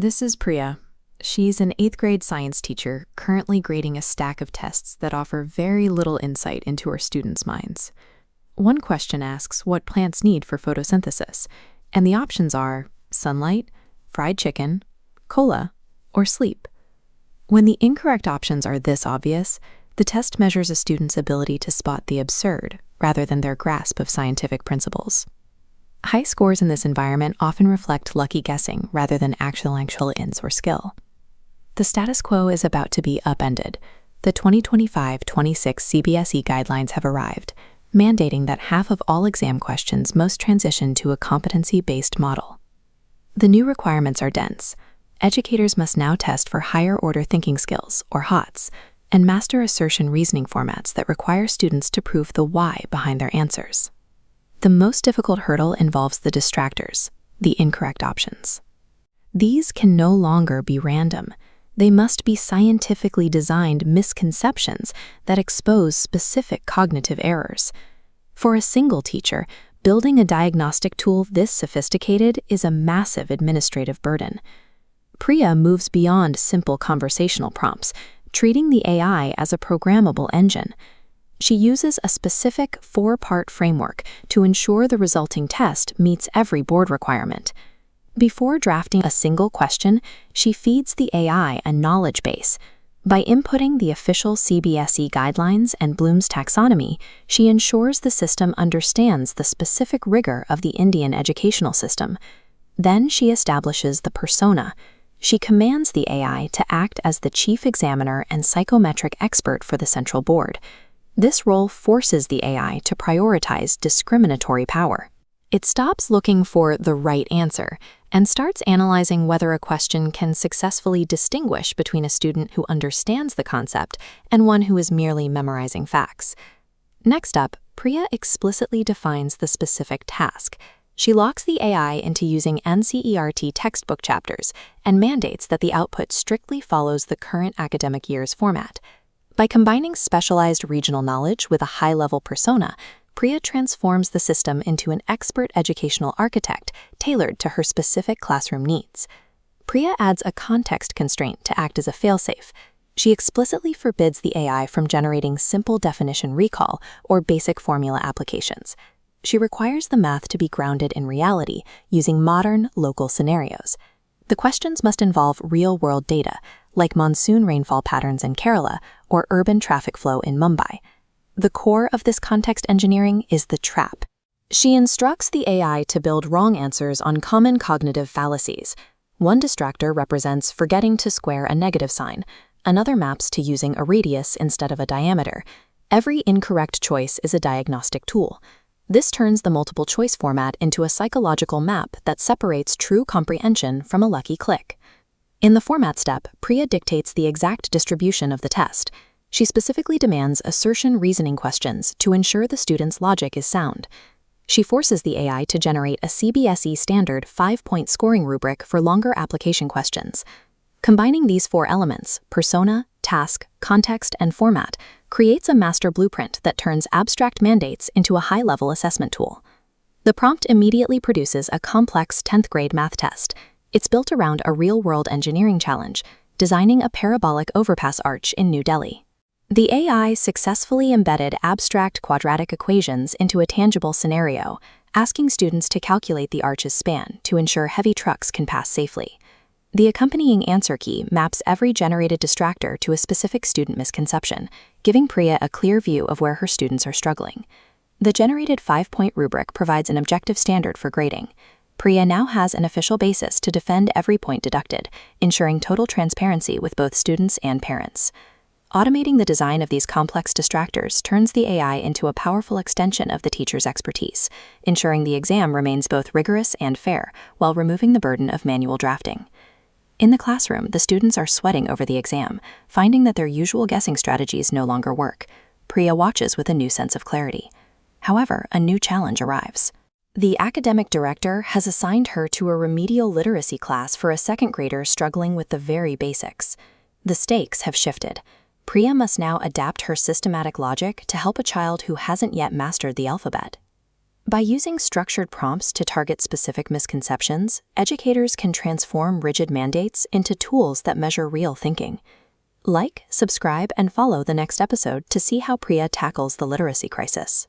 This is Priya. She's an 8th grade science teacher currently grading a stack of tests that offer very little insight into her students' minds. One question asks what plants need for photosynthesis, and the options are sunlight, fried chicken, cola, or sleep. When the incorrect options are this obvious, the test measures a student's ability to spot the absurd rather than their grasp of scientific principles. High scores in this environment often reflect lucky guessing rather than actual ins or skill. The status quo is about to be upended. The 2025-26 CBSE guidelines have arrived, mandating that half of all exam questions must transition to a competency-based model. The new requirements are dense. Educators must now test for higher-order thinking skills, or HOTS, and master assertion reasoning formats that require students to prove the why behind their answers. The most difficult hurdle involves the distractors, the incorrect options. These can no longer be random. They must be scientifically designed misconceptions that expose specific cognitive errors. For a single teacher, building a diagnostic tool this sophisticated is a massive administrative burden. Priya moves beyond simple conversational prompts, treating the AI as a programmable engine. She uses a specific 4-part framework to ensure the resulting test meets every board requirement. Before drafting a single question, she feeds the AI a knowledge base. By inputting the official CBSE guidelines and Bloom's taxonomy, she ensures the system understands the specific rigor of the Indian educational system. Then she establishes the persona. She commands the AI to act as the chief examiner and psychometric expert for the central board. This role forces the AI to prioritize discriminatory power. It stops looking for the right answer and starts analyzing whether a question can successfully distinguish between a student who understands the concept and one who is merely memorizing facts. Next up, Priya explicitly defines the specific task. She locks the AI into using NCERT textbook chapters and mandates that the output strictly follows the current academic year's format. By combining specialized regional knowledge with a high-level persona, Priya transforms the system into an expert educational architect tailored to her specific classroom needs. Priya adds a context constraint to act as a failsafe. She explicitly forbids the AI from generating simple definition recall or basic formula applications. She requires the math to be grounded in reality using modern, local scenarios. The questions must involve real-world data, like monsoon rainfall patterns in Kerala or urban traffic flow in Mumbai. The core of this context engineering is the trap. She instructs the AI to build wrong answers on common cognitive fallacies. One distractor represents forgetting to square a negative sign. Another maps to using a radius instead of a diameter. Every incorrect choice is a diagnostic tool. This turns the multiple choice format into a psychological map that separates true comprehension from a lucky click. In the format step, Priya dictates the exact distribution of the test. She specifically demands assertion reasoning questions to ensure the student's logic is sound. She forces the AI to generate a CBSE standard 5-point scoring rubric for longer application questions. Combining these 4 elements, persona, task, context, and format, creates a master blueprint that turns abstract mandates into a high-level assessment tool. The prompt immediately produces a complex 10th grade math test. It's built around a real-world engineering challenge, designing a parabolic overpass arch in New Delhi. The AI successfully embedded abstract quadratic equations into a tangible scenario, asking students to calculate the arch's span to ensure heavy trucks can pass safely. The accompanying answer key maps every generated distractor to a specific student misconception, giving Priya a clear view of where her students are struggling. The generated 5-point rubric provides an objective standard for grading. Priya now has an official basis to defend every point deducted, ensuring total transparency with both students and parents. Automating the design of these complex distractors turns the AI into a powerful extension of the teacher's expertise, ensuring the exam remains both rigorous and fair while removing the burden of manual drafting. In the classroom, the students are sweating over the exam, finding that their usual guessing strategies no longer work. Priya watches with a new sense of clarity. However, a new challenge arrives. The academic director has assigned her to a remedial literacy class for a 2nd grader struggling with the very basics. The stakes have shifted. Priya must now adapt her systematic logic to help a child who hasn't yet mastered the alphabet. By using structured prompts to target specific misconceptions, educators can transform rigid mandates into tools that measure real thinking. Like, subscribe, and follow the next episode to see how Priya tackles the literacy crisis.